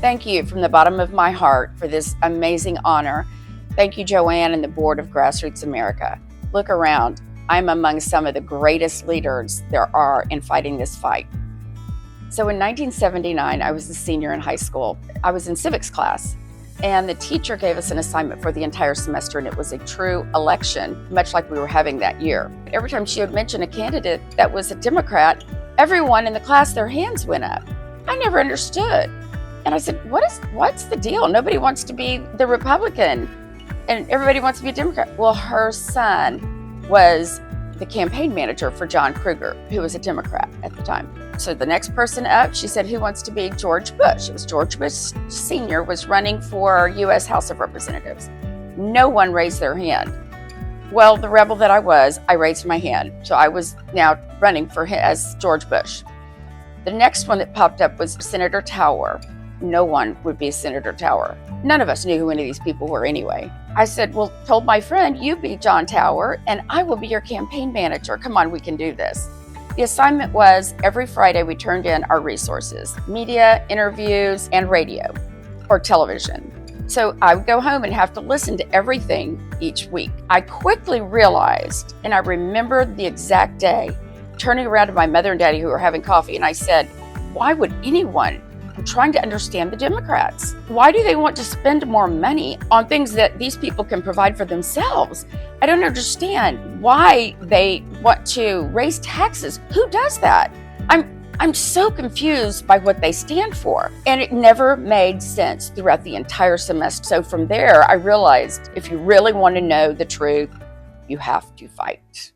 Thank you from the bottom of my heart for this amazing honor. Thank you, Joanne and the board of Grassroots America. Look around. I'm among some of the greatest leaders there are in fighting this fight. So in 1979, I was a senior in high school. I was in civics class, and the teacher gave us an assignment for the entire semester, and it was a true election, much like we were having that year. Every time she would mention a candidate that was a Democrat, everyone in the class, their hands went up. I never understood. And I said, what's the deal? Nobody wants to be the Republican, and everybody wants to be a Democrat. Well, her son was the campaign manager for John Kruger, who was a Democrat at the time. So the next person up, she said, who wants to be George Bush? It was George Bush Sr. was running for U.S. House of Representatives. No one raised their hand. Well, the rebel that I was, I raised my hand. So I was now running for him as George Bush. The next one that popped up was Senator Tower. No one would be Senator Tower. None of us knew who any of these people were anyway. I said, well, told my friend, you be John Tower and I will be your campaign manager. Come on, we can do this. The assignment was every Friday we turned in our resources, media, interviews, and radio or television. So I would go home and have to listen to everything each week. I quickly realized, and I remembered the exact day, turning around to my mother and daddy who were having coffee, and I said, why would anyone? I'm trying to understand the Democrats. Why do they want to spend more money on things that these people can provide for themselves? I don't understand why they want to raise taxes. Who does that? I'm so confused by what they stand for. And it never made sense throughout the entire semester. So from there, I realized if you really want to know the truth, you have to fight.